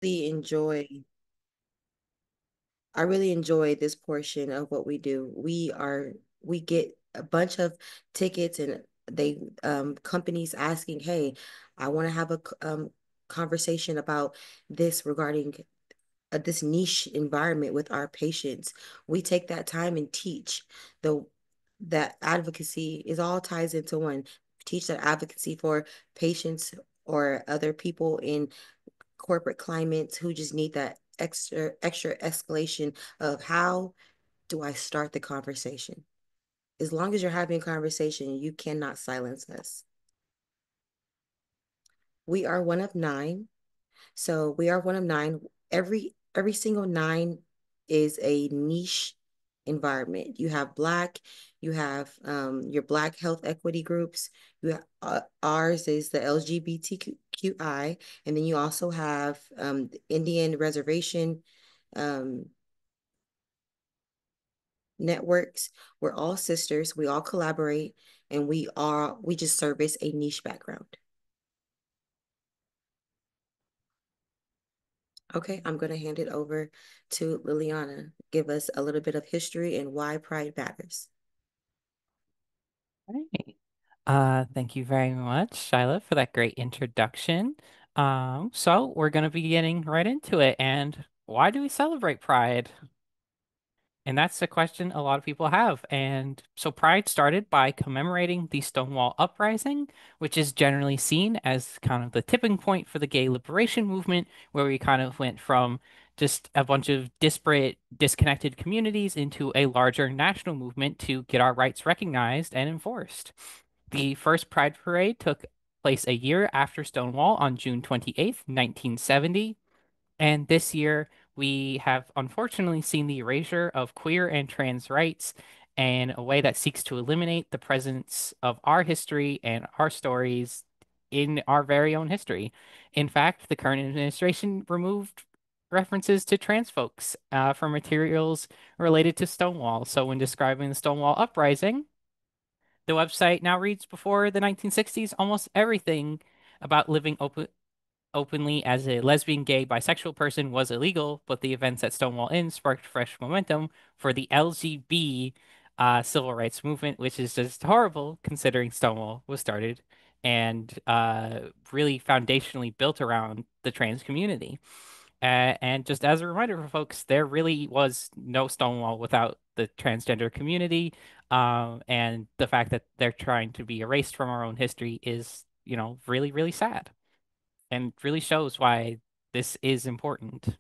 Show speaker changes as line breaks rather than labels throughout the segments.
really enjoy I really enjoy this portion of what we do. We get a bunch of tickets and they companies asking, "Hey, I want to have a conversation about this regarding this niche environment with our patients." We take that time and teach the that advocacy is all ties into one. Teach that advocacy for patients or other people in corporate climates who just need that extra escalation of how do I start the conversation? As long as you're having a conversation, you cannot silence us. We are one of nine. So we are one of nine. Every single nine is a niche environment. You have Black, you have your Black health equity groups. Ours is the LGBTQI, and then you also have the Indian reservation um, networks. We're all sisters. We all collaborate, and we just service a niche background. Okay, I'm going to hand it over to Liliana. Give us a little bit of history and why Pride matters.
Right. Thank you very much, Shyla, for that great introduction. So we're gonna be getting right into it. And why do we celebrate Pride? And that's a question a lot of people have. And so Pride started by commemorating the Stonewall Uprising, which is generally seen as kind of the tipping point for the gay liberation movement, where we kind of went from just a bunch of disparate, disconnected communities into a larger national movement to get our rights recognized and enforced. The first Pride Parade took place a year after Stonewall on June 28th, 1970. And this year, we have unfortunately seen the erasure of queer and trans rights in a way that seeks to eliminate the presence of our history and our stories in our very own history. In fact, the current administration removed references to trans folks from materials related to Stonewall. So, when describing the Stonewall Uprising, the website now reads before the 1960s, almost everything about living openly as a lesbian, gay, bisexual person was illegal, but the events at Stonewall Inn sparked fresh momentum for the LGB civil rights movement, which is just horrible considering Stonewall was started and really foundationally built around the trans community. And just as a reminder for folks, there really was no Stonewall without the transgender community. And the fact that they're trying to be erased from our own history is, really, really sad and really shows why this is important.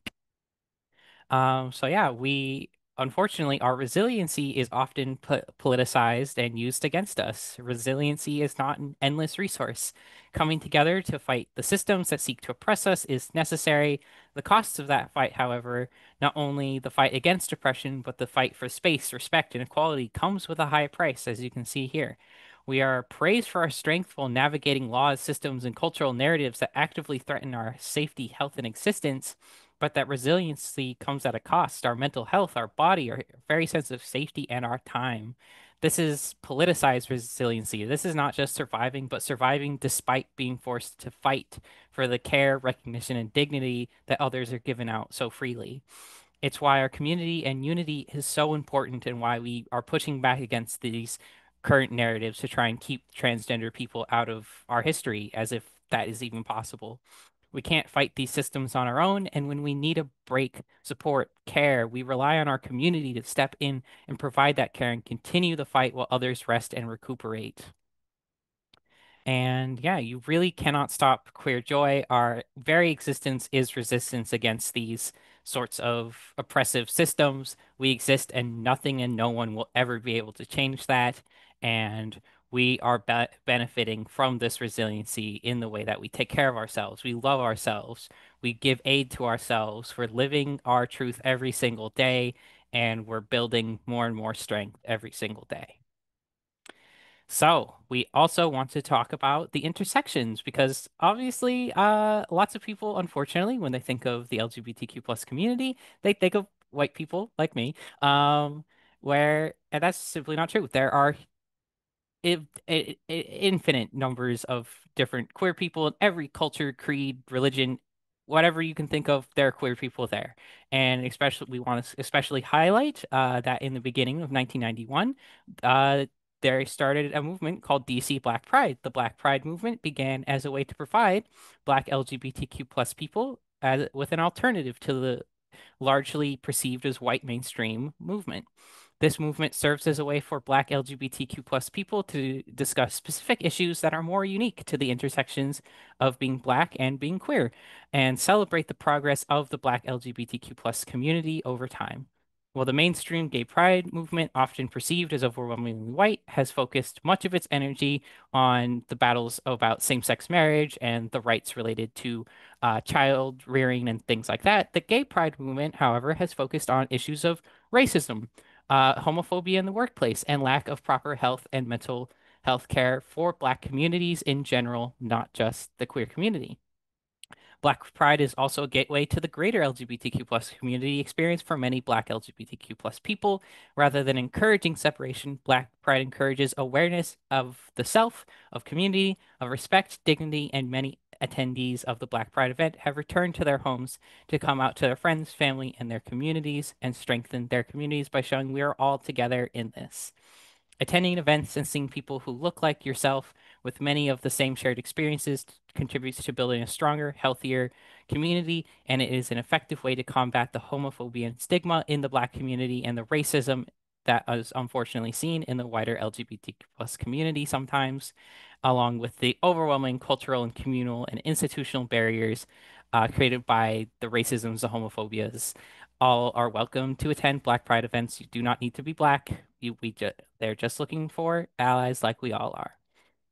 So yeah, we unfortunately our resiliency is often politicized and used against us. Resiliency is not an endless resource. Coming together to fight the systems that seek to oppress us is necessary. The costs of that fight, however, not only the fight against oppression, but the fight for space, respect, and equality comes with a high price, as you can see here. We are praised for our strength while navigating laws, systems, and cultural narratives that actively threaten our safety, health, and existence. But that resiliency comes at a cost, our mental health, our body, our very sense of safety, and our time. This is politicized resiliency. This is not just surviving, but surviving despite being forced to fight for the care, recognition, and dignity that others are given out so freely. It's why our community and unity is so important and why we are pushing back against these current narratives to try and keep transgender people out of our history as if that is even possible. We can't fight these systems on our own, and when we need a break, support, care, we rely on our community to step in and provide that care and continue the fight while others rest and recuperate. And yeah, you really cannot stop queer joy. Our very existence is resistance against these sorts of oppressive systems. We exist, and nothing and no one will ever be able to change that. And we are benefiting from this resiliency in the way that we take care of ourselves. We love ourselves. We give aid to ourselves. We're living our truth every single day, and we're building more and more strength every single day. So, we also want to talk about the intersections because obviously, lots of people, unfortunately, when they think of the LGBTQ plus community, they think of white people like me, and that's simply not true. There are infinite numbers of different queer people in every culture, creed, religion, whatever you can think of, there are queer people there. And especially, we want to especially highlight that in the beginning of 1991, uh, they started a movement called DC Black Pride. The Black Pride movement began as a way to provide Black LGBTQ plus people with an alternative to the largely perceived as white mainstream movement. This movement serves as a way for Black LGBTQ plus people to discuss specific issues that are more unique to the intersections of being Black and being queer, and celebrate the progress of the Black LGBTQ plus community over time. While the mainstream gay pride movement, often perceived as overwhelmingly white, has focused much of its energy on the battles about same-sex marriage and the rights related to child rearing and things like that, the gay pride movement, however, has focused on issues of racism, homophobia in the workplace, and lack of proper health and mental health care for Black communities in general, not just the queer community. Black Pride is also a gateway to the greater LGBTQ plus community experience for many Black LGBTQ plus people. Rather than encouraging separation, Black Pride encourages awareness of the self, of community, of respect, dignity, and many attendees of the Black Pride event have returned to their homes to come out to their friends, family, and their communities and strengthen their communities by showing we are all together in this. Attending events and seeing people who look like yourself with many of the same shared experiences contributes to building a stronger, healthier community, and it is an effective way to combat the homophobia and stigma in the Black community and the racism that is unfortunately seen in the wider LGBTQ plus community sometimes, along with the overwhelming cultural and communal and institutional barriers created by the racisms, the homophobias. All are welcome to attend Black Pride events. You do not need to be Black. They're just looking for allies like we all are.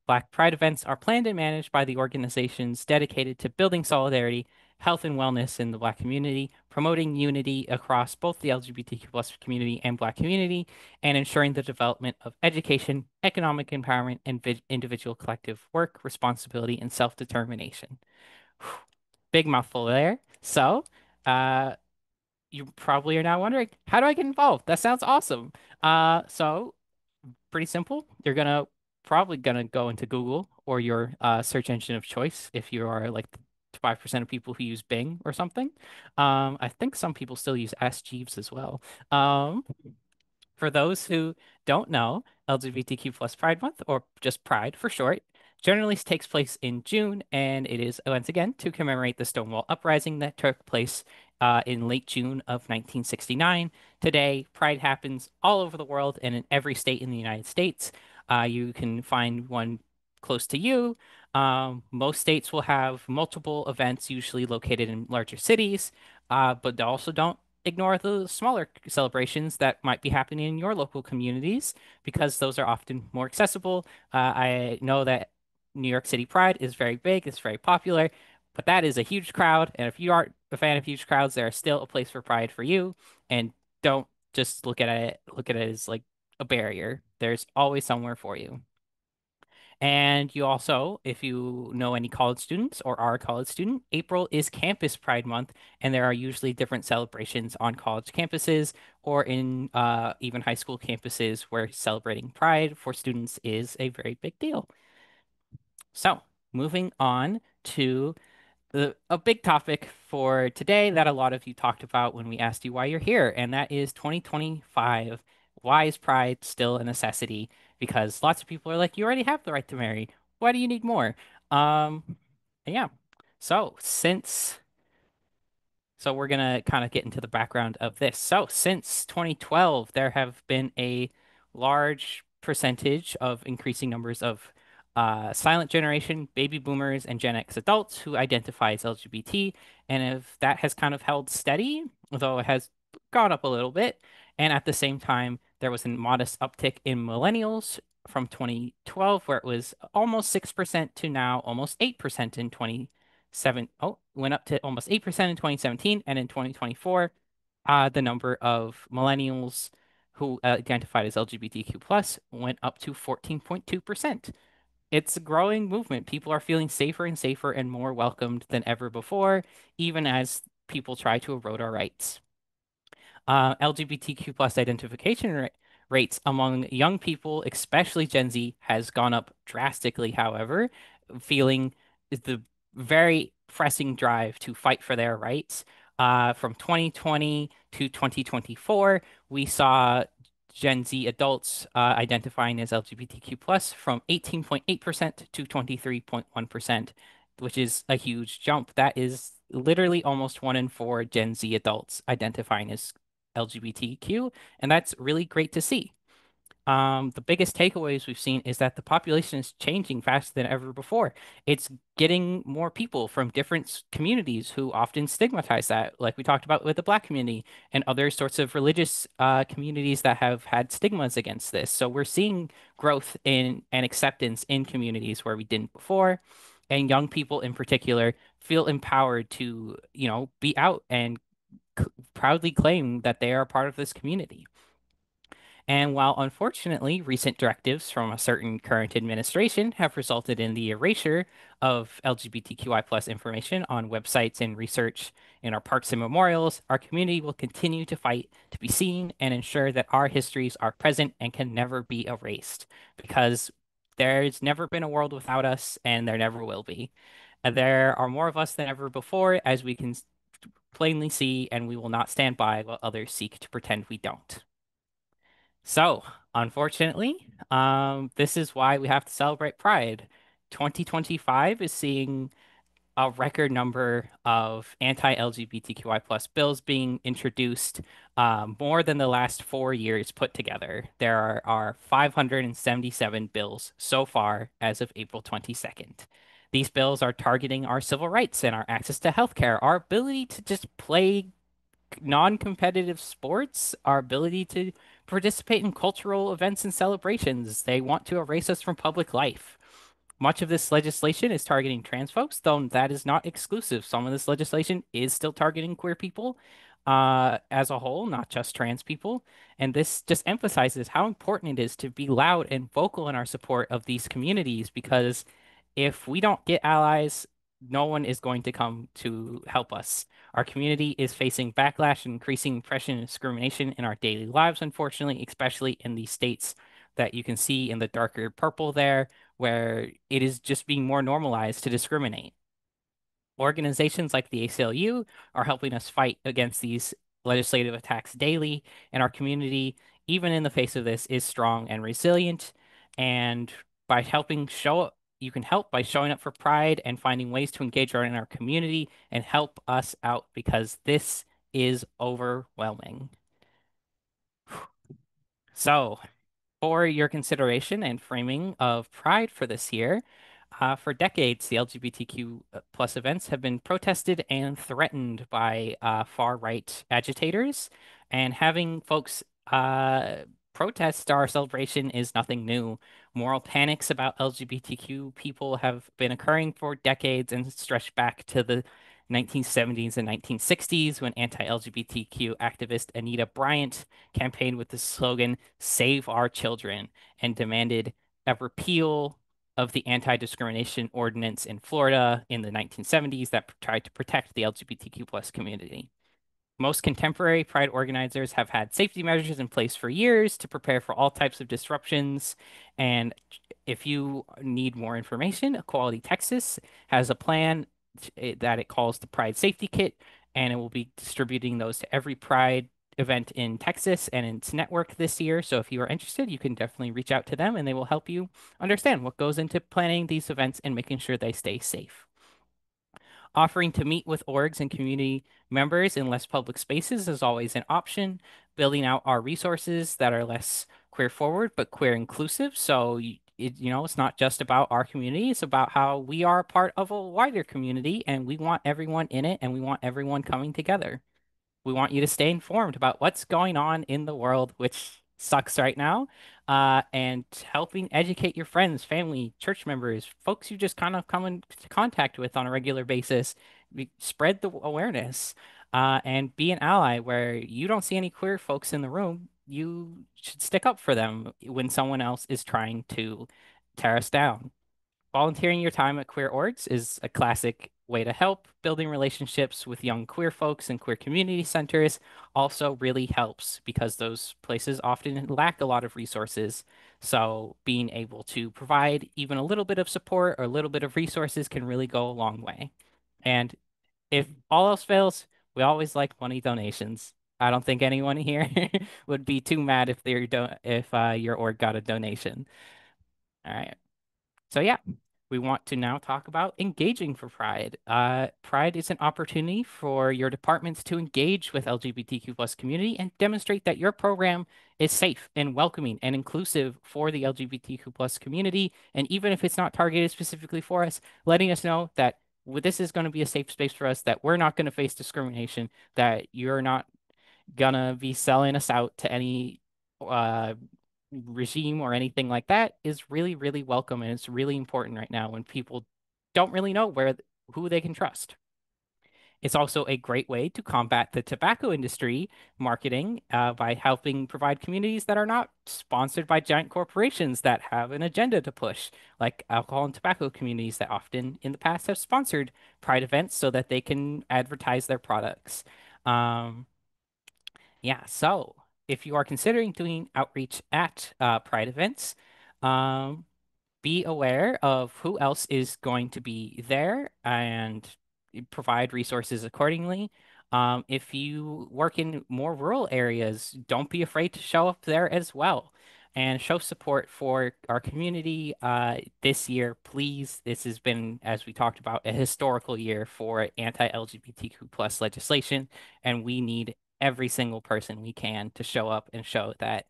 Black Pride events are planned and managed by the organizations dedicated to building solidarity, health, and wellness in the Black community, promoting unity across both the LGBTQ plus community and Black community, and ensuring the development of education, economic empowerment, and individual collective work, responsibility, and self-determination. Big mouthful there. So, uh, you probably are now wondering, how do I get involved? That sounds awesome. So pretty simple. You're gonna probably gonna go into Google or your search engine of choice if you are like 5% of people who use Bing or something. I think some people still use Ask Jeeves as well. Um, for those who don't know, LGBTQ plus Pride Month, or just Pride for short, generally takes place in June, and it is once again to commemorate the Stonewall Uprising that took place in late June of 1969. Today, Pride happens all over the world and in every state in the United States. You can find one close to you. Most states will have multiple events, usually located in larger cities, but they also don't ignore the smaller celebrations that might be happening in your local communities because those are often more accessible. I know that New York City Pride is very big, it's very popular, but that is a huge crowd. And if you aren't a fan of huge crowds, there is still a place for Pride for you. And don't just look at it as like a barrier. There's always somewhere for you. And you also, if you know any college students or are a college student, April is Campus Pride Month, and there are usually different celebrations on college campuses or in even high school campuses where celebrating Pride for students is a very big deal. So, moving on to a big topic for today that a lot of you talked about when we asked you why you're here, and that is 2025. Why is pride still a necessity? Because lots of people are like, you already have the right to marry. Why do you need more? Um, yeah. So so we're gonna kind of get into the background of this. So since 2012, there have been a large percentage of increasing numbers of silent generation, baby boomers, and Gen X adults who identify as LGBT. And if that has kind of held steady, although it has gone up a little bit, and at the same time, there was a modest uptick in millennials from 2012, where it was almost 6% to now almost 8% in went up to almost 8% in 2017, and in 2024, the number of millennials who identified as LGBTQ plus went up to 14.2%. It's a growing movement. People are feeling safer and safer and more welcomed than ever before, even as people try to erode our rights. LGBTQ plus identification rates among young people, especially Gen Z, has gone up drastically, however, feeling the very pressing drive to fight for their rights. From 2020 to 2024, we saw Gen Z adults identifying as LGBTQ plus from 18.8% to 23.1%, which is a huge jump. That is literally almost 1 in 4 Gen Z adults identifying as LGBTQ, and that's really great to see. The biggest takeaways we've seen is that the population is changing faster than ever before. It's getting more people from different communities who often stigmatize that, like we talked about with the Black community and other sorts of religious communities that have had stigmas against this. So we're seeing growth in and acceptance in communities where we didn't before, and young people in particular feel empowered to, be out and proudly claim that they are part of this community. And while unfortunately recent directives from a certain current administration have resulted in the erasure of LGBTQI plus information on websites and research in our parks and memorials, our community will continue to fight to be seen and ensure that our histories are present and can never be erased because there's never been a world without us and there never will be. There are more of us than ever before, as we can plainly see, and we will not stand by while others seek to pretend we don't. So, unfortunately, this is why we have to celebrate Pride. 2025 is seeing a record number of anti-LGBTQI plus bills being introduced, more than the last 4 years put together. There are 577 bills so far as of April 22nd. These bills are targeting our civil rights and our access to healthcare, our ability to just play non-competitive sports, our ability to participate in cultural events and celebrations. They want to erase us from public life. Much of this legislation is targeting trans folks, though that is not exclusive. Some of this legislation is still targeting queer people as a whole, not just trans people. And this just emphasizes how important it is to be loud and vocal in our support of these communities because if we don't get allies, no one is going to come to help us. Our community is facing backlash and increasing oppression and discrimination in our daily lives, unfortunately, especially in these states that you can see in the darker purple there, where it is just being more normalized to discriminate. Organizations like the ACLU are helping us fight against these legislative attacks daily, and our community, even in the face of this, is strong and resilient. And by helping show you can help by showing up for Pride and finding ways to engage in our community and help us out because this is overwhelming. So, for your consideration and framing of Pride for this year. For decades, the LGBTQ plus events have been protested and threatened by far-right agitators, and having folks protest our celebration is nothing new. Moral panics about LGBTQ people have been occurring for decades and stretch back to the 1970s and 1960s when anti-LGBTQ activist Anita Bryant campaigned with the slogan "Save Our Children" and demanded a repeal of the anti-discrimination ordinance in Florida in the 1970s that tried to protect the LGBTQ plus community. Most contemporary Pride organizers have had safety measures in place for years to prepare for all types of disruptions. And if you need more information, Equality Texas has a plan that it calls the Pride Safety Kit, and it will be distributing those to every Pride event in Texas and its network this year. So if you are interested, you can definitely reach out to them and they will help you understand what goes into planning these events and making sure they stay safe. Offering to meet with orgs and community members in less public spaces is always an option. Building out our resources that are less queer forward, but queer inclusive. So, it's not just about our community, it's about how we are part of a wider community and we want everyone in it and we want everyone coming together. We want you to stay informed about what's going on in the world, which sucks right now, and helping educate your friends, family, church members, folks you just kind of come into contact with on a regular basis. Spread the awareness, and be an ally where you don't see any queer folks in the room. You should stick up for them when someone else is trying to tear us down. Volunteering your time at queer orgs is a classic way to help. Building relationships with young queer folks and queer community centers also really helps because those places often lack a lot of resources. So being able to provide even a little bit of support or a little bit of resources can really go a long way. And if all else fails, we always like money donations. I don't think anyone here would be too mad if your org got a donation. All right. So yeah, we want to now talk about engaging for Pride. Pride is an opportunity for your departments to engage with LGBTQ plus community and demonstrate that your program is safe and welcoming and inclusive for the LGBTQ plus community. And even if it's not targeted specifically for us, letting us know that this is going to be a safe space for us, that we're not going to face discrimination, that you're not gonna be selling us out to any uh regime or anything like that is really, really welcome. And it's really important right now when people don't really know who they can trust. It's also a great way to combat the tobacco industry marketing by helping provide communities that are not sponsored by giant corporations that have an agenda to push, like alcohol and tobacco communities that often in the past have sponsored Pride events so that they can advertise their products. Um, yeah, so if you are considering doing outreach at Pride events, um, be aware of who else is going to be there and provide resources accordingly. If you work in more rural areas, don't be afraid to show up there as well and show support for our community this year, please. This has been, as we talked about, a historical year for anti-LGBTQ plus legislation, and we need every single person we can to show up and show that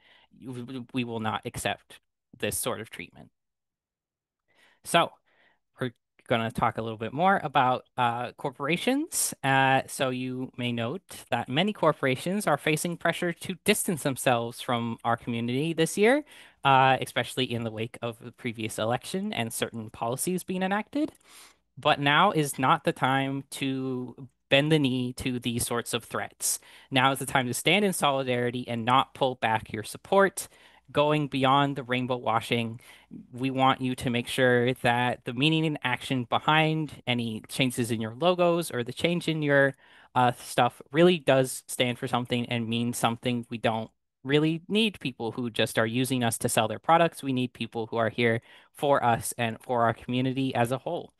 we will not accept this sort of treatment. So, we're going to talk a little bit more about corporations. So, you may note that many corporations are facing pressure to distance themselves from our community this year, especially in the wake of the previous election and certain policies being enacted. But now is not the time to bend the knee to these sorts of threats. Now is the time to stand in solidarity and not pull back your support. Going beyond the rainbow washing, we want you to make sure that the meaning and action behind any changes in your logos or the change in your stuff really does stand for something and mean something. We don't really need people who just are using us to sell their products. We need people who are here for us and for our community as a whole.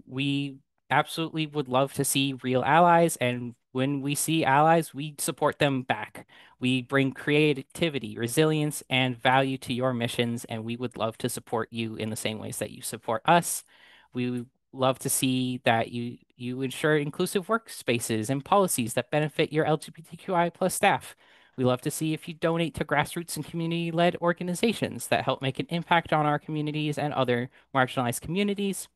We absolutely would love to see real allies, and when we see allies, we support them back. We bring creativity, resilience, and value to your missions, and we would love to support you in the same ways that you support us. We would love to see that you ensure inclusive workspaces and policies that benefit your LGBTQI plus staff. We love to see if you donate to grassroots and community-led organizations that help make an impact on our communities and other marginalized communities,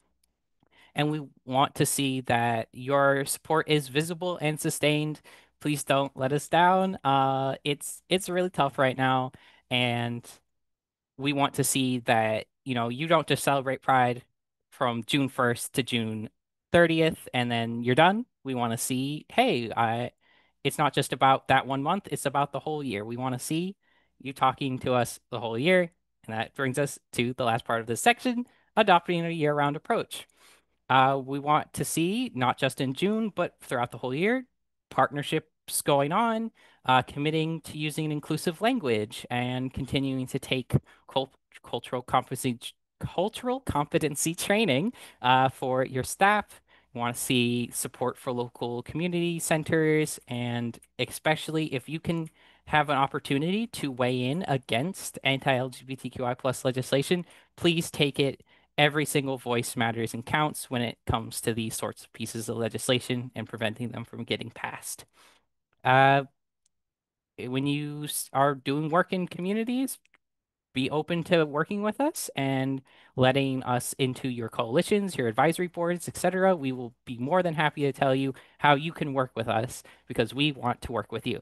and we want to see that your support is visible and sustained. Please don't let us down. It's really tough right now, and we want to see that, you don't just celebrate Pride from June 1st to June 30th and then you're done. We want to see, hey, it's not just about that 1 month, it's about the whole year. We want to see you talking to us the whole year. And that brings us to the last part of this section, adopting a year-round approach. We want to see, not just in June, but throughout the whole year, partnerships going on, committing to using an inclusive language and continuing to take cult cultural competency training for your staff. We want to see support for local community centers, and especially if you can have an opportunity to weigh in against anti-LGBTQI plus legislation, please take it. Every single voice matters and counts when it comes to these sorts of pieces of legislation and preventing them from getting passed. Uh, when you are doing work in communities, be open to working with us and letting us into your coalitions, your advisory boards, etc. We will be more than happy to tell you how you can work with us because we want to work with you.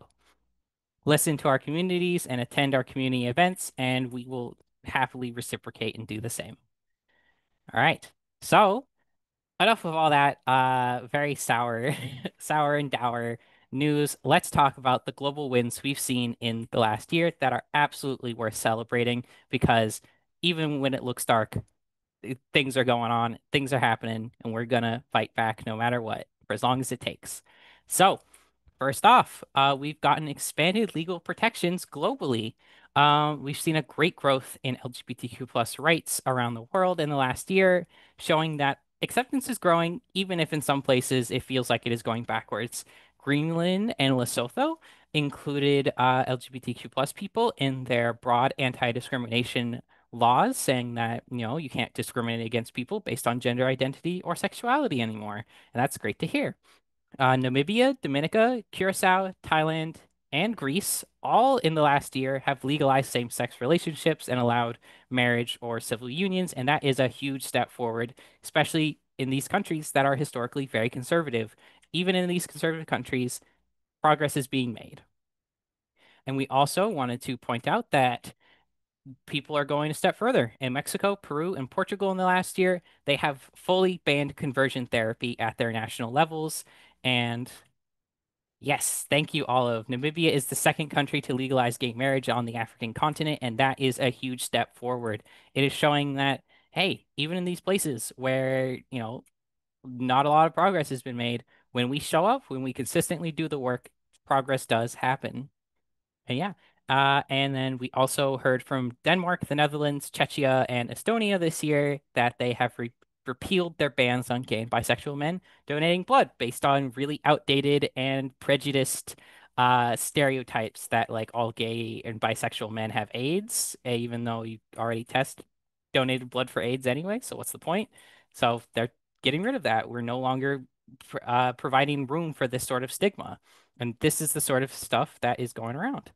Listen to our communities and attend our community events, and we will happily reciprocate and do the same. All right. So, enough of all that very sour, sour and dour news. Let's talk about the global wins we've seen in the last year that are absolutely worth celebrating because even when it looks dark, things are going on, things are happening, and we're gonna fight back no matter what, for as long as it takes. So, first off, we've gotten expanded legal protections globally. We've seen a great growth in LGBTQ plus rights around the world in the last year, showing that acceptance is growing, even if in some places it feels like it is going backwards. Greenland and Lesotho included LGBTQ plus people in their broad anti-discrimination laws, saying that, you can't discriminate against people based on gender identity or sexuality anymore. And that's great to hear. Namibia, Dominica, Curacao, Thailand, and Greece, all in the last year, have legalized same-sex relationships and allowed marriage or civil unions, and that is a huge step forward, especially in these countries that are historically very conservative. Even in these conservative countries, progress is being made. And we also wanted to point out that people are going a step further. In Mexico, Peru, and Portugal in the last year, they have fully banned conversion therapy at their national levels. And yes, thank you, Olive. Namibia is the second country to legalize gay marriage on the African continent, and that is a huge step forward. It is showing that, hey, even in these places where, not a lot of progress has been made, when we show up, when we consistently do the work, progress does happen. And yeah. And then we also heard from Denmark, the Netherlands, Czechia, and Estonia this year that they have repealed their bans on gay and bisexual men donating blood based on really outdated and prejudiced stereotypes that like all gay and bisexual men have AIDS, even though you already test donated blood for AIDS anyway. So what's the point? So they're getting rid of that. We're no longer providing room for this sort of stigma. And this is the sort of stuff that is going around.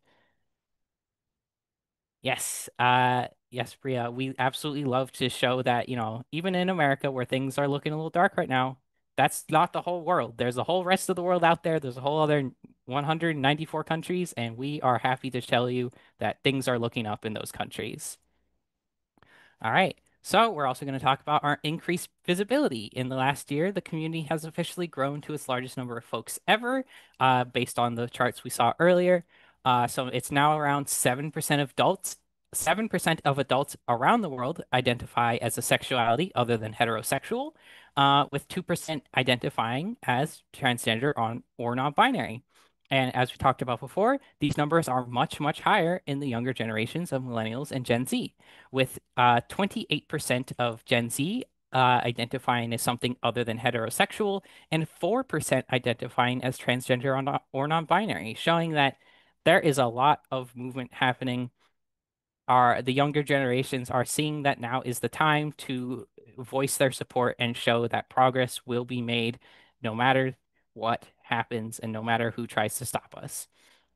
Yes, yes, Priya, we absolutely love to show that, even in America where things are looking a little dark right now, that's not the whole world. There's a whole rest of the world out there. There's a whole other 194 countries, and we are happy to tell you that things are looking up in those countries. All right. So we're also going to talk about our increased visibility. In the last year, the community has officially grown to its largest number of folks ever, based on the charts we saw earlier. So it's now around 7% of adults. 7% of adults around the world identify as a sexuality other than heterosexual, with 2% identifying as transgender on or non-binary. And as we talked about before, these numbers are much, much higher in the younger generations of millennials and Gen Z, with 28% of Gen Z identifying as something other than heterosexual and 4% identifying as transgender or non-binary, showing that there is a lot of movement happening. The younger generations are seeing that now is the time to voice their support and show that progress will be made no matter what happens and no matter who tries to stop us.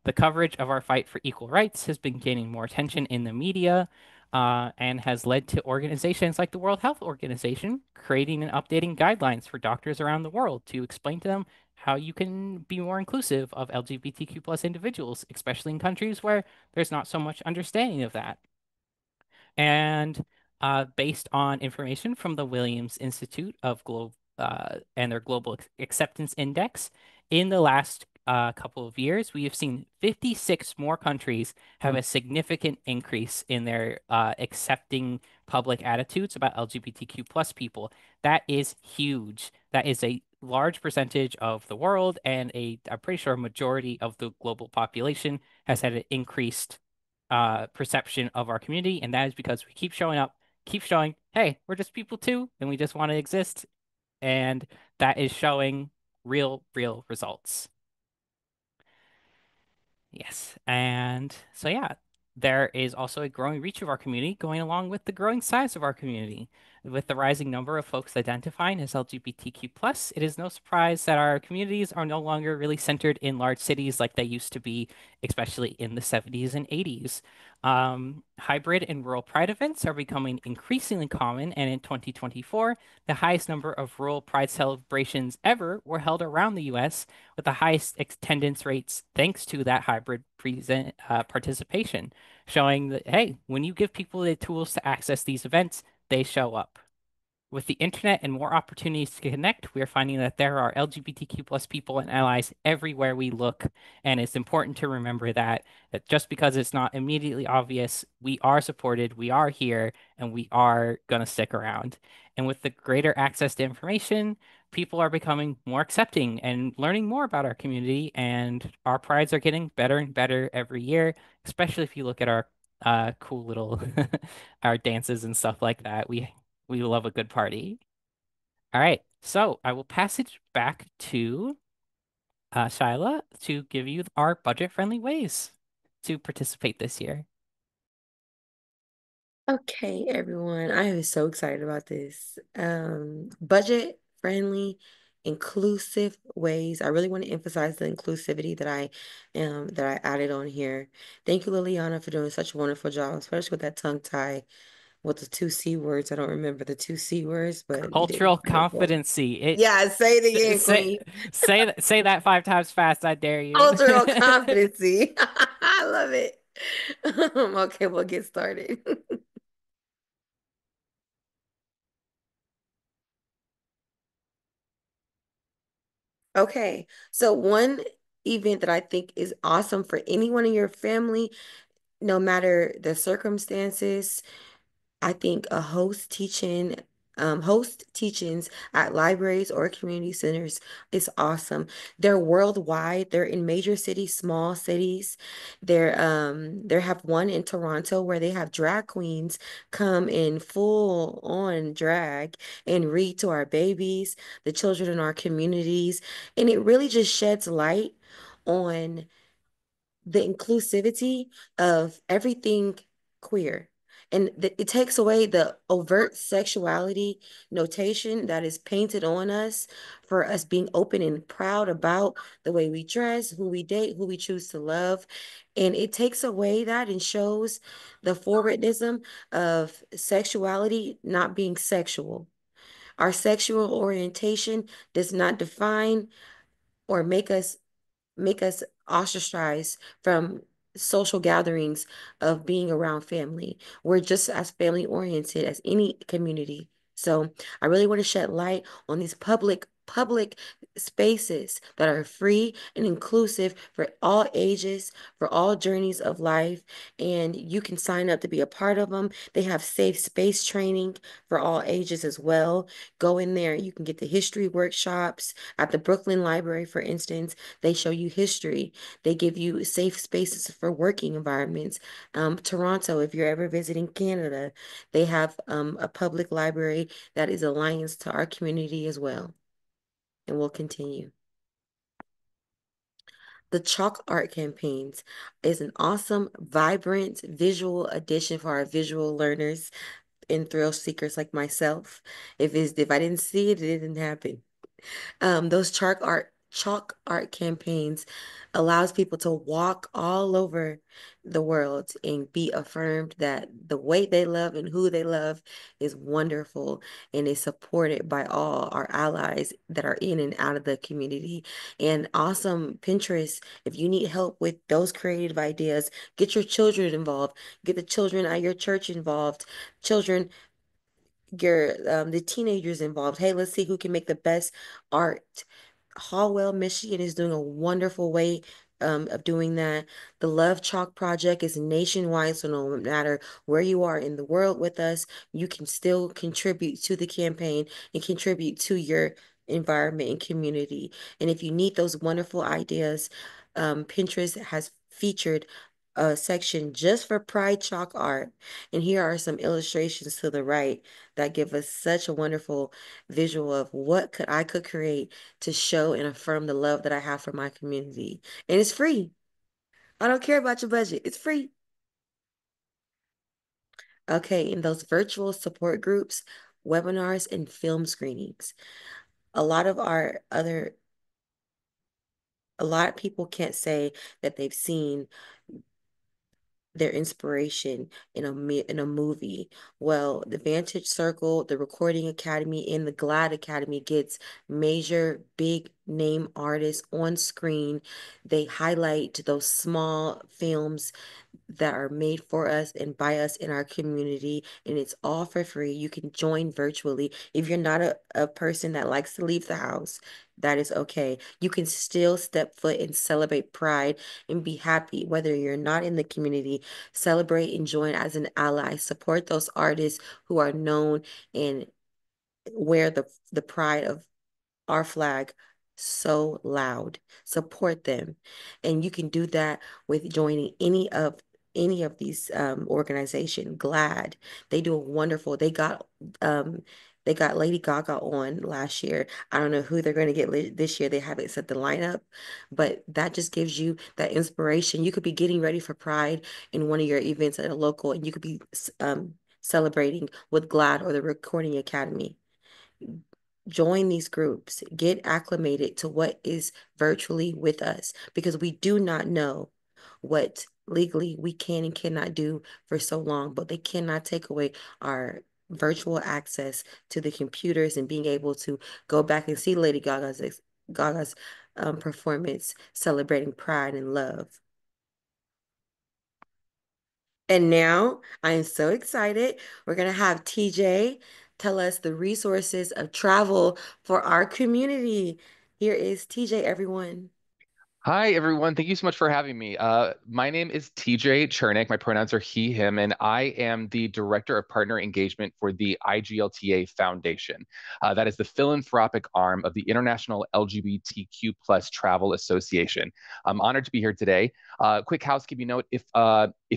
The coverage of our fight for equal rights has been gaining more attention in the media, and has led to organizations like the World Health Organization creating and updating guidelines for doctors around the world to explain to them how you can be more inclusive of LGBTQ plus individuals, especially in countries where there's not so much understanding of that. And based on information from the Williams Institute of and their Global Acceptance Index, in the last couple of years, we have seen 56 more countries have a significant increase in their accepting public attitudes about LGBTQ plus people. That is huge. That is a large percentage of the world, and I'm pretty sure a majority of the global population has had an increased perception of our community, and that is because we keep showing up, keep showing, hey, we're just people too, and we just want to exist, and that is showing real results. Yes. And so, yeah, there is also a growing reach of our community going along with the growing size of our community. With the rising number of folks identifying as LGBTQ+, it is no surprise that our communities are no longer really centered in large cities like they used to be, especially in the 70s and 80s. Hybrid and rural pride events are becoming increasingly common, and in 2024, the highest number of rural pride celebrations ever were held around the US, with the highest attendance rates thanks to that hybrid participation, showing that, hey, when you give people the tools to access these events, they show up. With the internet and more opportunities to connect, we are finding that there are LGBTQ plus people and allies everywhere we look. And it's important to remember that just because it's not immediately obvious, we are supported, we are here, and we are going to stick around. And with the greater access to information, people are becoming more accepting and learning more about our community, and our prides are getting better and better every year, especially if you look at our cool little our dances and stuff like that. We love a good party. All right. So I will pass it back to Shyla to give you our budget-friendly ways to participate this year.
Okay, everyone. I am so excited about this. Budget friendly, inclusive ways. I really want to emphasize the inclusivity that I added on here. Thank you, Liliana, for doing such a wonderful job, especially with that tongue tie with the two C words. I don't remember the two C words, but you did
Cultural
wonderful.
competency.
Yeah, say it again,
Say
Queen.
say that 5 times fast, I dare you.
Cultural competency. I love it. Okay, we'll get started. Okay, so one event that I think is awesome for anyone in your family, no matter the circumstances, I think host teachings at libraries or community centers is awesome. They're worldwide. They're in major cities, small cities. They have one in Toronto where they have drag queens come in full on drag and read to our babies, the children in our communities, and it really just sheds light on the inclusivity of everything queer. And it takes away the overt sexuality notation that is painted on us for us being open and proud about the way we dress, who we date, who we choose to love. And it takes away that and shows the forwardism of sexuality not being sexual. Our sexual orientation does not define or make us ostracized from social gatherings of being around family. We're just as family oriented as any community. So I really want to shed light on these public spaces that are free and inclusive for all ages, for all journeys of life, and you can sign up to be a part of them. They have safe space training for all ages as well. Go in there, you can get the history workshops at the Brooklyn Library, for instance. They show you history. They give you safe spaces for working environments. Toronto, if you're ever visiting Canada, they have a public library that is alliance to our community as well. And we'll continue. The chalk art campaigns is an awesome, vibrant visual addition for our visual learners and thrill seekers like myself. If I didn't see it, it didn't happen. Those chalk art campaigns allows people to walk all over the world and be affirmed that the way they love and who they love is wonderful and is supported by all our allies that are in and out of the community. And awesome Pinterest, if you need help with those creative ideas, get your children involved, get the children at your church involved, children your the teenagers involved. Hey, let's see who can make the best art. Hallwell, Michigan is doing a wonderful way of doing that. The Love Chalk Project is nationwide, so no matter where you are in the world with us, you can still contribute to the campaign and contribute to your environment and community. And if you need those wonderful ideas, Pinterest has featured a section just for Pride Chalk art. And here are some illustrations to the right that give us such a wonderful visual of what I could create to show and affirm the love that I have for my community. And it's free. I don't care about your budget. It's free. Okay, in those virtual support groups, webinars, and film screenings. A lot of our other a lot of people can't say that they've seen their inspiration in a movie. Well, the Vantage Circle, the Recording Academy, and the GLAD Academy gets major big name artists on screen. They highlight those small films that are made for us and by us in our community, and it's all for free. You can join virtually. If you're not a person that likes to leave the house, that is okay. You can still step foot and celebrate Pride and be happy, whether you're not in the community. Celebrate and join as an ally. Support those artists who are known and wear the pride of our flag so loud. Support them. And you can do that with joining any of these organizations. GLAD, they do a wonderful, they got They got Lady Gaga on last year. I don't know who they're going to get this year. They haven't set the lineup, but that just gives you that inspiration. You could be getting ready for Pride in one of your events at a local, and you could be celebrating with GLAAD or the Recording Academy. Join these groups, get acclimated to what is virtually with us because we do not know what legally we can and cannot do for so long, but they cannot take away our virtual access to the computers and being able to go back and see Lady Gaga's performance celebrating pride and love. And now I am so excited. We're going to have TJ tell us the resources of travel for our community. Here is TJ, everyone.
Hi, everyone. Thank you so much for having me. My name is TJ Chernick. My pronouns are he, him, and I am the Director of Partner Engagement for the IGLTA Foundation. That is the philanthropic arm of the International LGBTQ plus Travel Association. I'm honored to be here today. Quick housekeeping note, if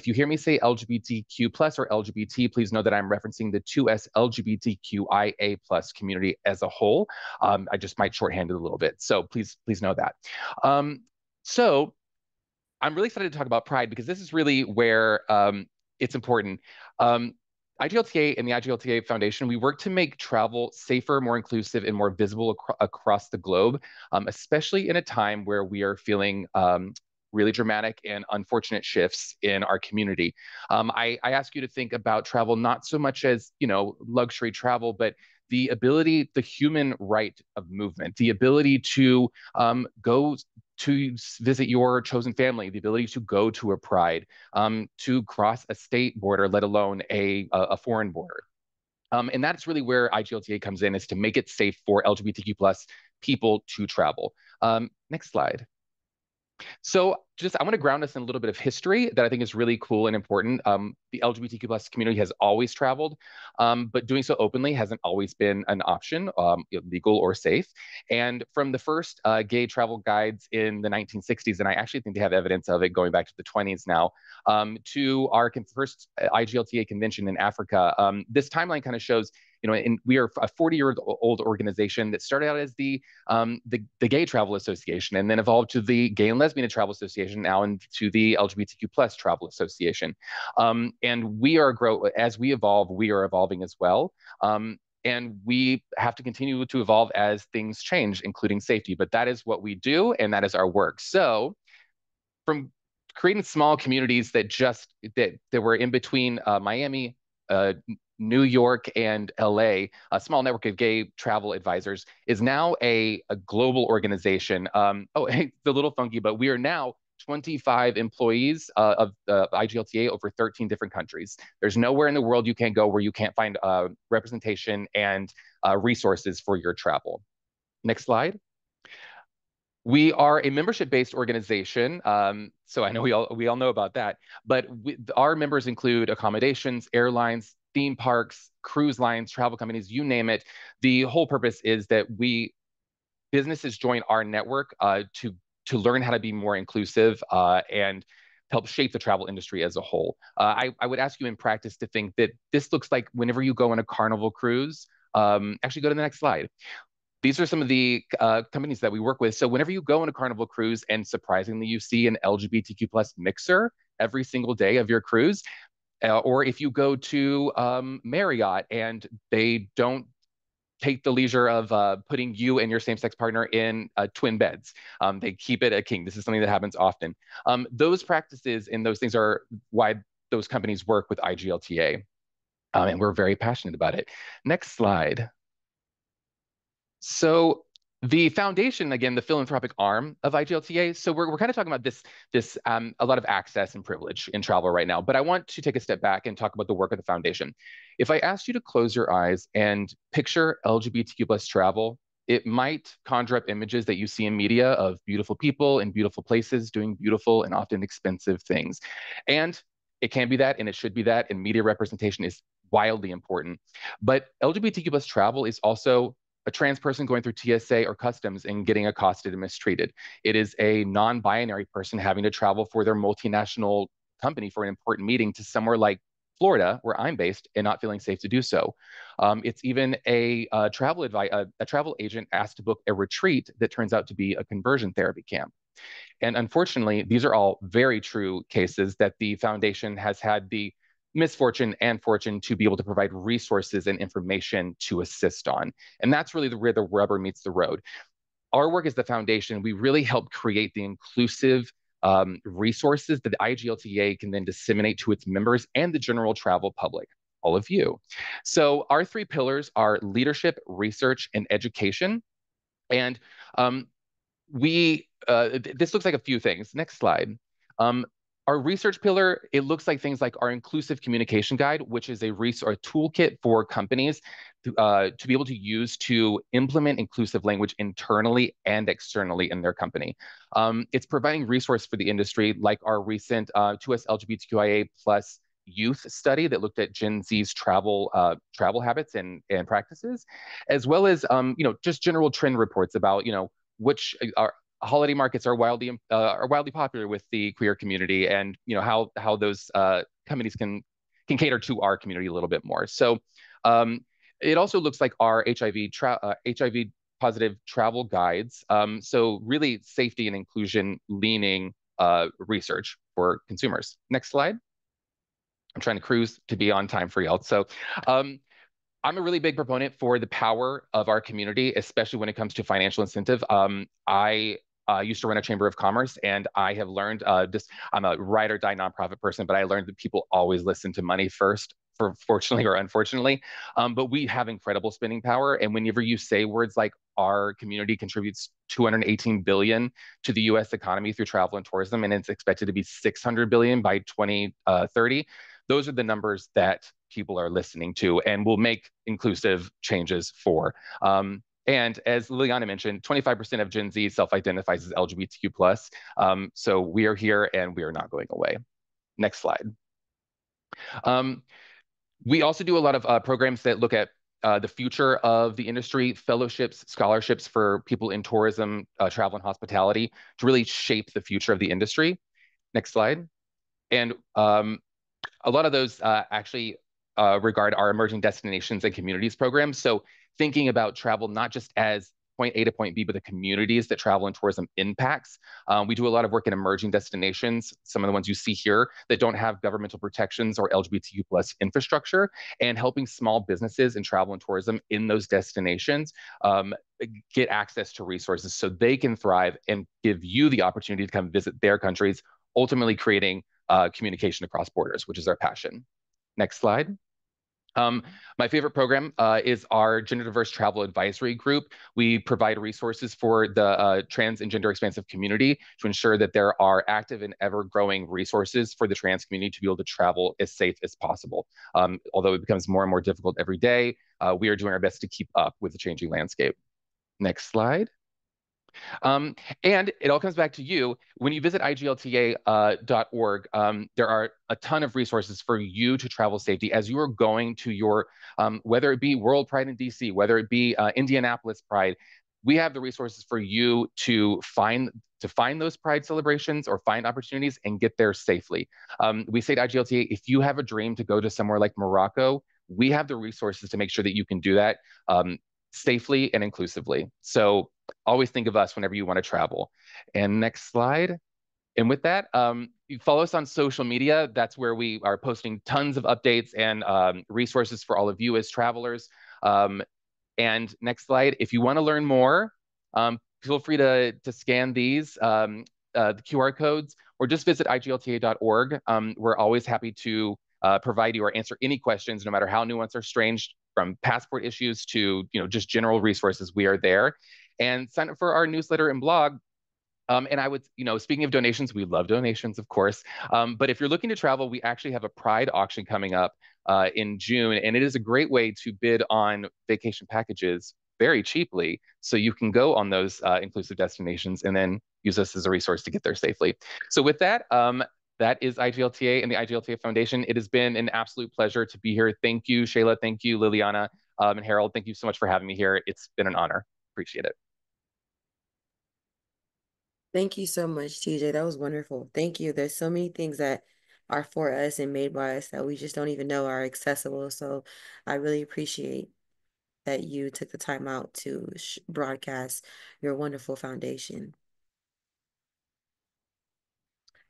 you hear me say LGBTQ plus or LGBT, please know that I'm referencing the 2S LGBTQIA plus community as a whole. I just might shorthand it a little bit. So please know that. Um, so I'm really excited to talk about Pride because this is really where it's important. IGLTA and the IGLTA Foundation, we work to make travel safer, more inclusive, and more visible across the globe, especially in a time where we are feeling really dramatic and unfortunate shifts in our community. I ask you to think about travel not so much as, luxury travel, but the ability, the human right of movement, the ability to go to visit your chosen family, the ability to go to a pride, to cross a state border, let alone a foreign border. And that's really where IGLTA comes in, is to make it safe for LGBTQ plus people to travel. Next slide. So just I want to ground us in a little bit of history that I think is really cool and important. The LGBTQ plus community has always traveled, but doing so openly hasn't always been an option, legal or safe. And from the first gay travel guides in the 1960s, and I actually think they have evidence of it going back to the 20s now, to our first IGLTA convention in Africa, this timeline kind of shows, we are a 40-year-old organization that started out as the Gay Travel Association, and then evolved to the Gay and Lesbian Travel Association, now into the LGBTQ plus Travel Association. And as we evolve, we are evolving as well. And we have to continue to evolve as things change, including safety. But that is what we do, and that is our work. So from creating small communities that were in between Miami, New York, and LA, a small network of gay travel advisors, is now a global organization. It's a little funky, but we are now 25 employees of the IGLTA over 13 different countries. There's nowhere in the world you can go where you can't find representation and resources for your travel. Next slide. We are a membership-based organization, so I know we all know about that. But our members include accommodations, airlines, theme parks, cruise lines, travel companies, you name it. The whole purpose is that businesses join our network to learn how to be more inclusive and help shape the travel industry as a whole. I would ask you in practice to think that this looks like whenever you go on a Carnival cruise. Actually, go to the next slide. These are some of the companies that we work with. So whenever you go on a Carnival cruise and surprisingly you see an LGBTQ plus mixer every single day of your cruise, or if you go to Marriott and they don't take the leisure of putting you and your same-sex partner in twin beds. They keep it a king. This is something that happens often. Those practices and those things are why those companies work with IGLTA. And we're very passionate about it. Next slide. So the foundation, again, the philanthropic arm of IGLTA. So we're kind of talking about this a lot of access and privilege in travel right now. But I want to take a step back and talk about the work of the foundation. If I asked you to close your eyes and picture LGBTQ plus travel, it might conjure up images that you see in media of beautiful people in beautiful places doing beautiful and often expensive things. And it can be that, and it should be that, and media representation is wildly important. But LGBTQ plus travel is also a trans person going through TSA or customs and getting accosted and mistreated. It is a non-binary person having to travel for their multinational company for an important meeting to somewhere like Florida, where I'm based, and not feeling safe to do so. It's even a travel agent asked to book a retreat that turns out to be a conversion therapy camp. And unfortunately, these are all very true cases that the foundation has had the misfortune and fortune to be able to provide resources and information to assist on. And that's really where the rubber meets the road. Our work as the foundation, we really help create the inclusive resources that the IGLTA can then disseminate to its members and the general travel public, all of you. So our three pillars are leadership, research, and education. And um, this looks like a few things. Next slide. Um, our research pillar, it looks like things like our inclusive communication guide, which is a resource, a toolkit for companies to be able to use to implement inclusive language internally and externally in their company. It's providing resource for the industry, like our recent 2S LGBTQIA plus youth study that looked at Gen Z's travel habits and practices, as well as just general trend reports about which are holiday markets are wildly popular with the queer community, and how those companies can cater to our community a little bit more. So it also looks like our HIV positive travel guides. So really safety and inclusion leaning research for consumers. Next slide. I'm trying to cruise to be on time for y'all. So I'm a really big proponent for the power of our community, especially when it comes to financial incentive. I used to run a chamber of commerce, and I have learned I'm a ride or die nonprofit person, but I learned that people always listen to money first, for fortunately or unfortunately. But we have incredible spending power, and whenever you say words like our community contributes 218 billion to the U.S. economy through travel and tourism, and it's expected to be 600 billion by 2030. Those are the numbers that people are listening to and will make inclusive changes for. And as Liliana mentioned, 25% of Gen Z self-identifies as LGBTQ plus. So we are here and we are not going away. Next slide. We also do a lot of programs that look at the future of the industry, fellowships, scholarships for people in tourism, travel, and hospitality to really shape the future of the industry. Next slide. And a lot of those actually regard our emerging destinations and communities programs. So thinking about travel not just as point A to point B, but the communities that travel and tourism impacts. We do a lot of work in emerging destinations, some of the ones you see here that don't have governmental protections or LGBTQ plus infrastructure, and helping small businesses in travel and tourism in those destinations get access to resources so they can thrive and give you the opportunity to come visit their countries, ultimately creating communication across borders, which is our passion. Next slide. My favorite program is our Gender Diverse Travel Advisory Group. We provide resources for the trans and gender expansive community to ensure that there are active and ever-growing resources for the trans community to be able to travel as safe as possible. Although it becomes more and more difficult every day, we are doing our best to keep up with the changing landscape. Next slide. And it all comes back to you. When you visit iglta.org, there are a ton of resources for you to travel safety as you are going to your, whether it be World Pride in DC, whether it be Indianapolis Pride. We have the resources for you to find those Pride celebrations or find opportunities and get there safely. We say to IGLTA, if you have a dream to go to somewhere like Morocco, we have the resources to make sure that you can do that safely and inclusively. So always think of us whenever you want to travel. And next slide. And with that, you follow us on social media. That's where we are posting tons of updates and resources for all of you as travelers. And next slide, if you want to learn more, feel free to scan these, the QR codes, or just visit iglta.org. We're always happy to provide you or answer any questions, no matter how nuanced or strange, from passport issues to just general resources. We are there. And sign up for our newsletter and blog. And I would, speaking of donations, we love donations, of course. But if you're looking to travel, we actually have a Pride auction coming up in June, and it is a great way to bid on vacation packages very cheaply, so you can go on those inclusive destinations and then use us as a resource to get there safely. So with that, that is IGLTA and the IGLTA Foundation. It has been an absolute pleasure to be here. Thank you, Shayla. Thank you, Liliana, and Harold. Thank you so much for having me here. It's been an honor. Appreciate it.
Thank you so much, TJ. That was wonderful. Thank you. There's so many things that are for us and made by us that we just don't even know are accessible. So I really appreciate that you took the time out to broadcast your wonderful foundation.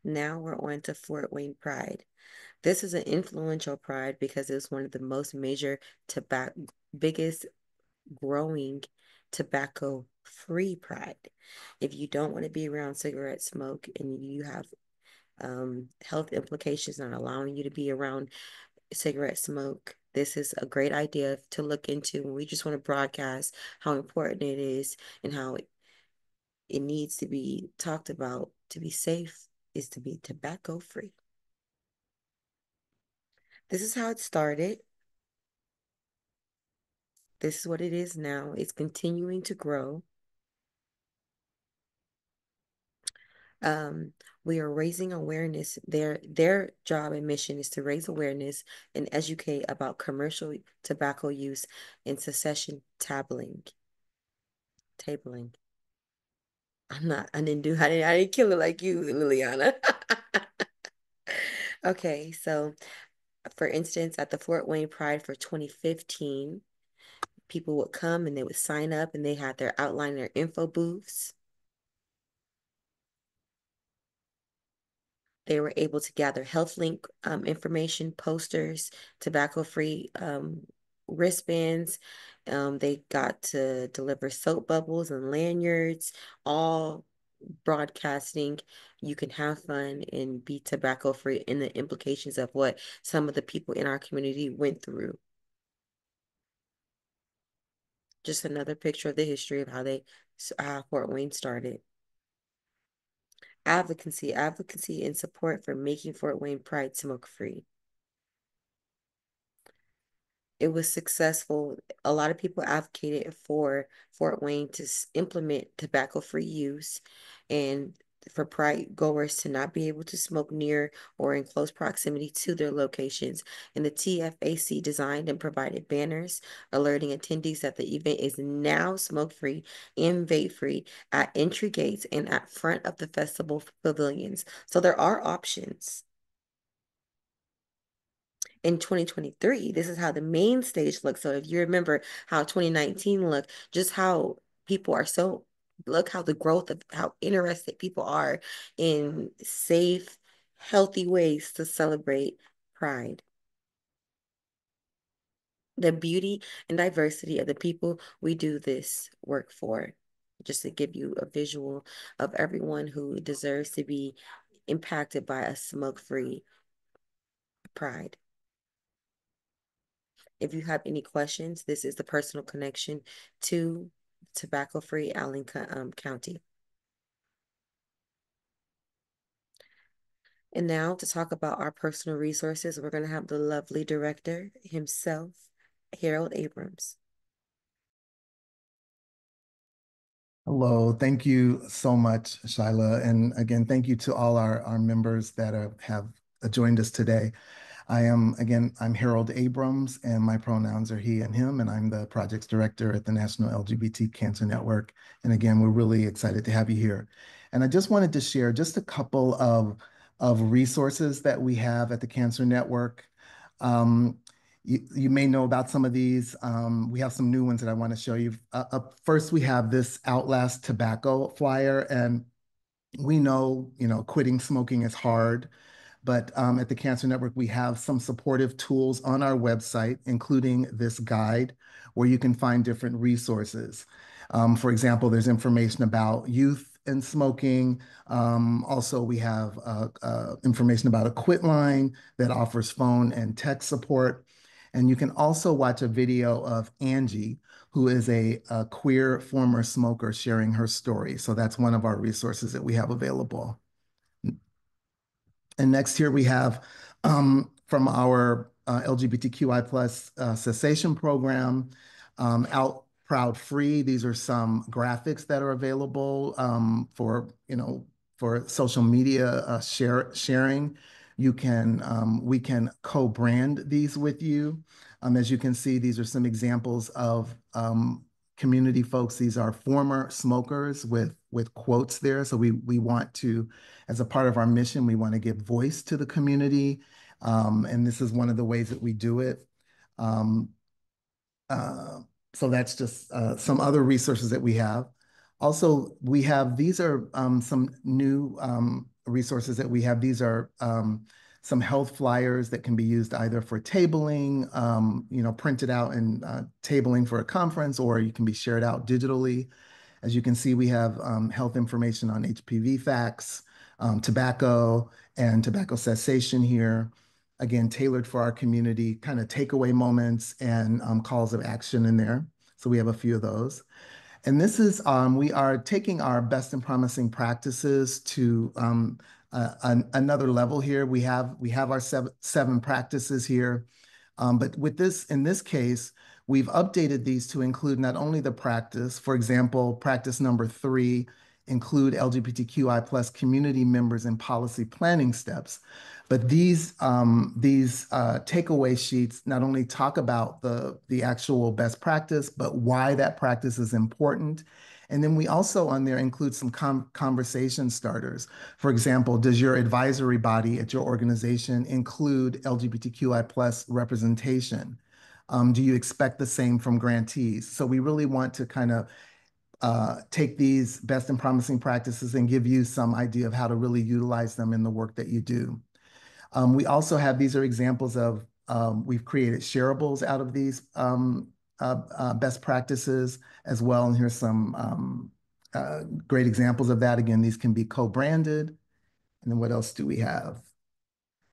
Now we're on to Fort Wayne Pride. This is an influential pride because it's one of the most major tobacco, biggest growing tobacco-free pride. If you don't want to be around cigarette smoke and you have health implications not allowing you to be around cigarette smoke, this is a great idea to look into. And we just want to broadcast how important it is and how it needs to be talked about. To be safe is to be tobacco free. This is how it started. This is what it is now. It's continuing to grow. Um, we are raising awareness. Their job and mission is to raise awareness and educate about commercial tobacco use and secession tabling. I didn't kill it like you, Liliana. Okay, so for instance, at the Fort Wayne Pride for 2015, people would come and they would sign up and they had their outline, their info booths. They were able to gather health link information, posters, tobacco-free wristbands. They got to deliver soap bubbles and lanyards, all broadcasting. You can have fun and be tobacco-free, and the implications of what some of the people in our community went through. Just another picture of the history of how Fort Wayne started. Advocacy and support for making Fort Wayne Pride smoke free. It was successful. A lot of people advocated for Fort Wayne to implement tobacco-free use and for pride goers to not be able to smoke near or in close proximity to their locations. And the TFAC designed and provided banners alerting attendees that the event is now smoke-free and vape-free at entry gates and at front of the festival pavilions. So there are options. In 2023, this is how the main stage looks. So if you remember how 2019 looked, just how people are so, look how the growth of how interested people are in safe, healthy ways to celebrate Pride. The beauty and diversity of the people we do this work for. Just to give you a visual of everyone who deserves to be impacted by a smoke-free Pride. If you have any questions, this is the personal connection to tobacco-free Allen County. And now to talk about our personal resources, we're going to have the lovely director himself, Harold Abrams.
Hello, thank you so much, Shyla. And again, thank you to all our members that have joined us today. I'm Harold Abrams, and my pronouns are he and him, and I'm the projects director at the National LGBT Cancer Network. And again, we're really excited to have you here. And I just wanted to share just a couple of resources that we have at the Cancer Network. You may know about some of these. We have some new ones that I want to show you. First, we have this Outlast Tobacco flyer, and we know, quitting smoking is hard. But at the Cancer Network, we have some supportive tools on our website, including this guide, where you can find different resources. For example, there's information about youth and smoking. Also, we have information about a quit line that offers phone and text support. And you can also watch a video of Angie, who is a queer former smoker sharing her story. So that's one of our resources that we have available. And next here we have from our LGBTQI plus cessation program, Out Proud Free. These are some graphics that are available for social media sharing. We can co-brand these with you. As you can see, these are some examples of community folks. These are former smokers with quotes there. So we want to, as a part of our mission, we want to give voice to the community. And this is one of the ways that we do it. Um, uh, so that's just some other resources that we have. Also, we have, these are some new resources that we have. These are some health flyers that can be used either for tabling, printed out and tabling for a conference, or you can be shared out digitally. As you can see, we have health information on HPV facts, tobacco, and tobacco cessation here. Again, tailored for our community, kind of takeaway moments and calls of action in there. So we have a few of those. And this is, we are taking our best and promising practices to another level here. We have our seven practices here. But with this, in this case, we've updated these to include not only the practice, for example, practice number 3, include LGBTQI plus community members in policy planning steps. But these takeaway sheets not only talk about the actual best practice, but why that practice is important. And then we also on there include some conversation starters. For example, does your advisory body at your organization include LGBTQI plus representation? Do you expect the same from grantees? So we really want to kind of take these best and promising practices and give you some idea of how to really utilize them in the work that you do. We also have, these are examples of, we've created shareables out of these best practices as well. And here's some great examples of that. Again, these can be co-branded. And then what else do we have?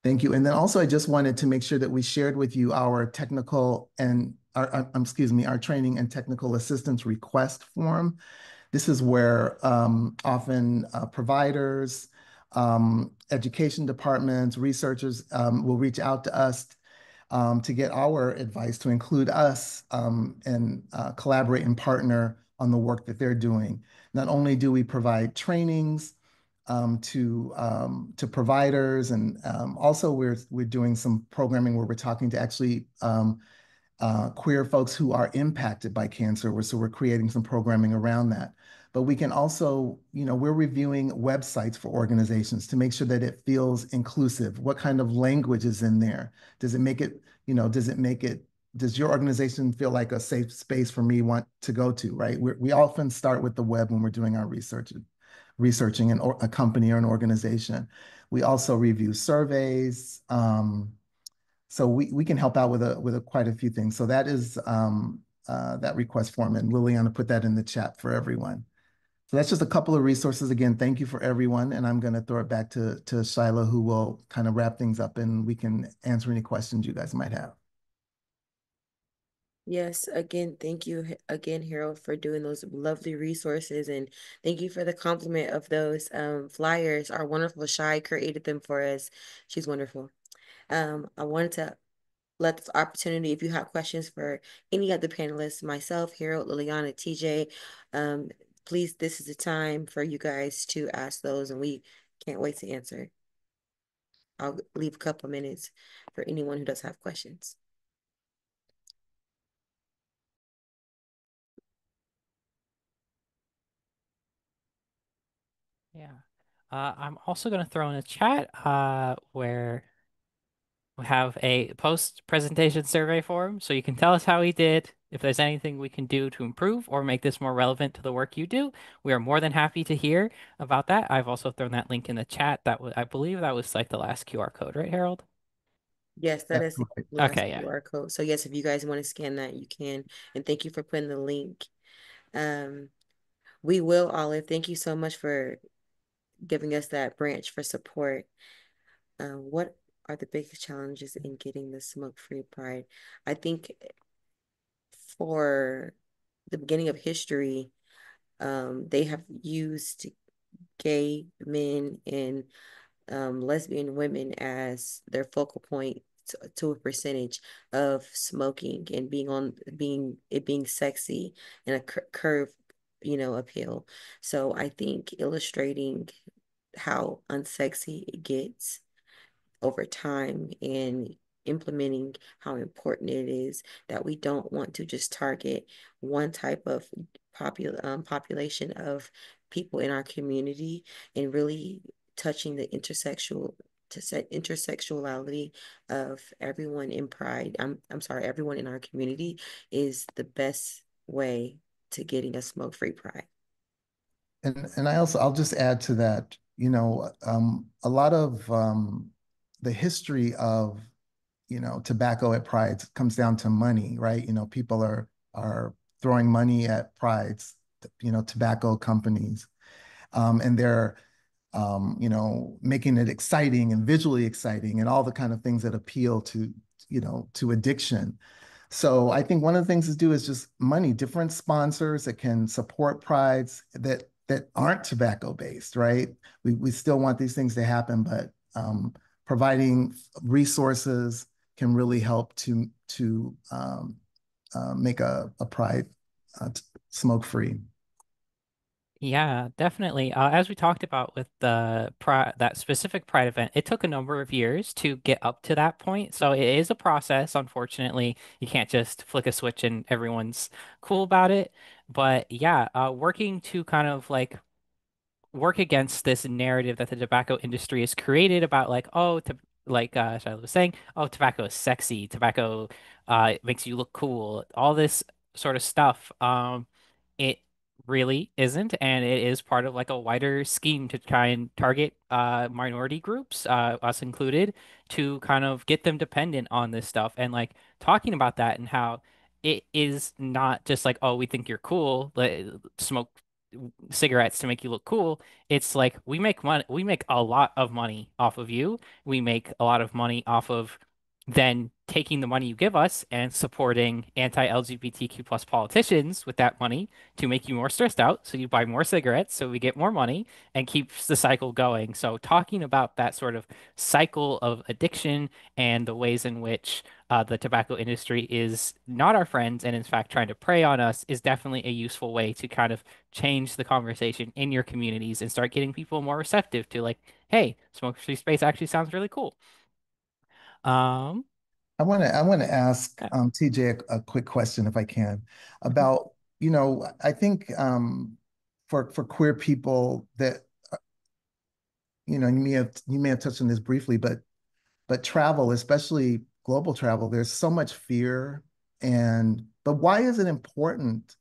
Thank you. And then also, I just wanted to make sure that we shared with you our technical and our training and technical assistance request form. This is where often providers, education departments, researchers will reach out to us to get our advice, to include us and collaborate and partner on the work that they're doing. Not only do we provide trainings to providers, and also we're doing some programming where we're talking to actually queer folks who are impacted by cancer. So we're creating some programming around that. But we can also, we're reviewing websites for organizations to make sure that it feels inclusive. What kind of language is in there? Does it make it, does your organization feel like a safe space for me want to go to, right? We often start with the web when we're doing our researching a company or an organization. We also review surveys. So we can help out with quite a few things. So that is that request form, and Liliana put that in the chat for everyone. So that's just a couple of resources. Again, thank you for everyone, and I'm going to throw it back to Shyla, who will kind of wrap things up, and we can answer any questions you guys might have.
Yes, again, thank you again, Harold, for doing those lovely resources, and thank you for the compliment of those flyers. Our wonderful Shy created them for us. She's wonderful. I wanted to let this opportunity, if you have questions for any of the panelists, myself, Harold, Liliana, TJ, please, this is the time for you guys to ask those, and we can't wait to answer. I'll leave a couple minutes for anyone who does have questions.
Yeah. I'm also going to throw in a chat where we have a post-presentation survey form, so you can tell us how we did. If there's anything we can do to improve or make this more relevant to the work you do, we are more than happy to hear about that. I've also thrown that link in the chat. I believe that was like the last QR code, right, Harold?
Yes, that is the last
Okay, yeah.
QR code. So yes, if you guys want to scan that, you can. And thank you for putting the link. We will, Olive. Thank you so much for giving us that branch for support. What are the biggest challenges in getting the smoke-free pride? I think for the beginning of history, they have used gay men and lesbian women as their focal point to a percentage of smoking and being sexy and a curve, appeal. So I think illustrating how unsexy it gets over time and implementing how important it is that we don't want to just target one type of population of people in our community, and really touching the intersectionality of everyone in Pride. I'm sorry, everyone in our community is the best way to getting a smoke-free Pride.
And I'll just add to that, a lot of the history of, tobacco at prides comes down to money, right? People are throwing money at prides, tobacco companies, and they're making it exciting and visually exciting and all the kind of things that appeal to addiction. So I think one of the things to do is just money, different sponsors that can support prides that aren't tobacco based, right? We still want these things to happen, but providing resources can really help to make a pride smoke free.
Yeah, definitely. As we talked about with the that specific Pride event, it took a number of years to get up to that point. So it is a process, unfortunately. You can't just flick a switch and everyone's cool about it. But yeah, working to kind of like work against this narrative that the tobacco industry has created about like, oh, to like Shiloh was saying, oh, tobacco is sexy, tobacco makes you look cool, all this sort of stuff. It really isn't, and it is part of like a wider scheme to try and target minority groups, us included, to kind of get them dependent on this stuff and like talking about that and how it is not just like, oh, we think you're cool, smoke cigarettes to make you look cool. It's like we make money, we make a lot of money off of you. We make a lot of money off of then taking the money you give us and supporting anti-LGBTQ plus politicians with that money to make you more stressed out. So you buy more cigarettes, so we get more money and keeps the cycle going. So talking about that sort of cycle of addiction and the ways in which the tobacco industry is not our friends and in fact trying to prey on us is definitely a useful way to kind of change the conversation in your communities and start getting people more receptive to like, hey, smoke-free space actually sounds really cool. Um,
I want to ask
yeah.
TJ a quick question if I can about, I think for queer people that you may have touched on this briefly, but travel, especially global travel, there's so much fear, but why is it important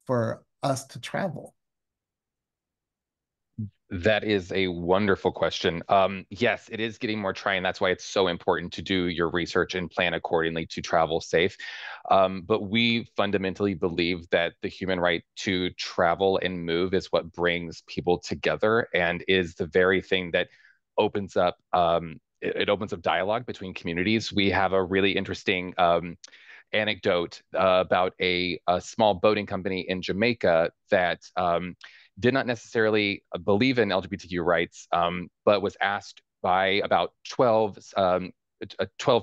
for us to travel?
That is a wonderful question. Yes, it is getting more trying. That's why it's so important to do your research and plan accordingly to travel safe. But we fundamentally believe that the human right to travel and move is what brings people together and is the very thing that opens up it opens up dialogue between communities. We have a really interesting anecdote about a small boating company in Jamaica that did not necessarily believe in LGBTQ rights, but was asked by about 12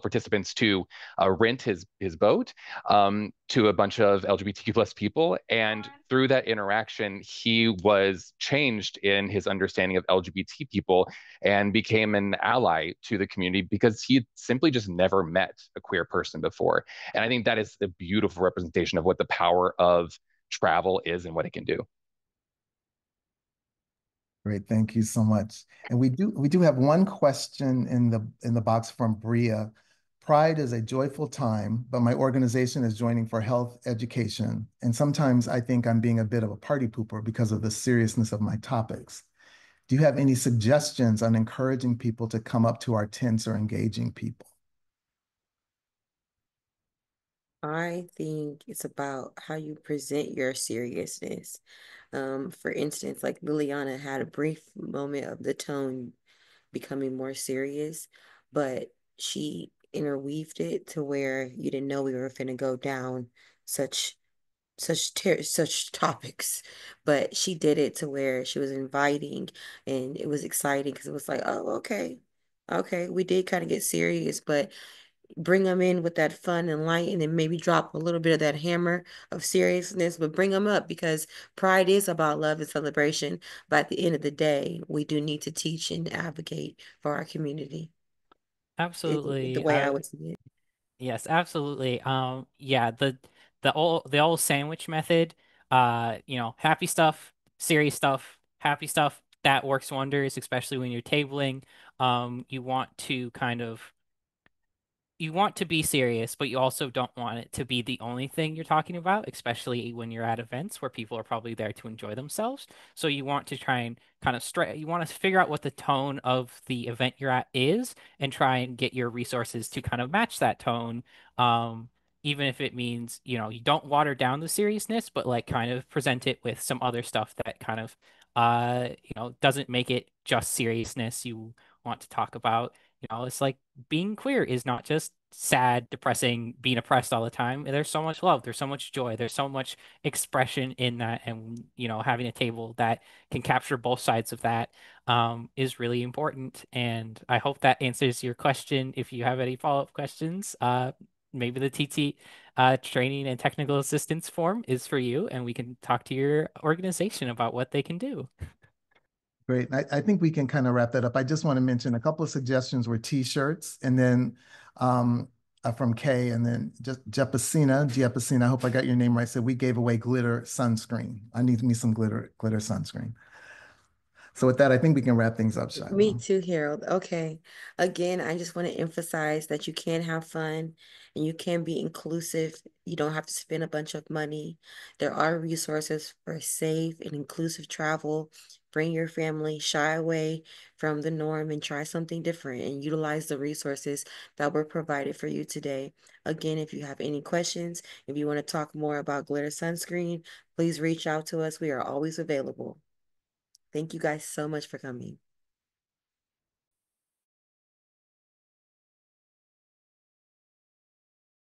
participants to rent his boat to a bunch of LGBTQ plus people. And through that interaction, he was changed in his understanding of LGBT people and became an ally to the community because he simply just never met a queer person before. And I think that is a beautiful representation of what the power of travel is and what it can do.
Great, thank you so much. And we do have one question in the box from Bria. Pride is a joyful time, but my organization is joining for health education. And sometimes I think I'm being a bit of a party pooper because of the seriousness of my topics. Do you have any suggestions on encouraging people to come up to our tents or engaging people?
I think it's about how you present your seriousness. For instance, like Liliana had a brief moment of the tone becoming more serious, but she interweaved it to where you didn't know we were finna go down such such topics, but she did it to where she was inviting, and it was exciting because it was like, oh, okay, okay, we did kind of get serious, but bring them in with that fun and light, and then maybe drop a little bit of that hammer of seriousness, but bring them up because Pride is about love and celebration. But at the end of the day, we do need to teach and advocate for our community. The
Absolutely.
way I would see it.
Yes, absolutely. Yeah, the old sandwich method, happy stuff, serious stuff, happy stuff, that works wonders, especially when you're tabling. You want to kind of you want to be serious, but you also don't want it to be the only thing you're talking about, especially when you're at events where people are probably there to enjoy themselves. So you want to try and you want to figure out what the tone of the event you're at is and try and get your resources to kind of match that tone. Um, Even if it means, you don't water down the seriousness, but like kind of present it with some other stuff that kind of, doesn't make it just seriousness you want to talk about. It's like being queer is not just sad, depressing, being oppressed all the time. There's so much love, there's so much joy, there's so much expression in that, and having a table that can capture both sides of that is really important. And I hope that answers your question. If you have any follow-up questions, maybe the TT training and technical assistance form is for you, and we can talk to your organization about what they can do.
Great. I think we can kind of wrap that up. I just want to mention a couple of suggestions were t-shirts, and then from Kay, and then just Jepasina, I hope I got your name right, said we gave away glitter sunscreen. I need me some glitter sunscreen. So with that, I think we can wrap things up, Shiloh.
Me too, Harold. Okay. Again, I just want to emphasize that you can have fun and you can be inclusive. You don't have to spend a bunch of money. There are resources for safe and inclusive travel. Bring your family, shy away from the norm and try something different and utilize the resources that were provided for you today. Again, if you have any questions, if you want to talk more about glitter sunscreen, please reach out to us. We are always available. Thank you guys so much for coming.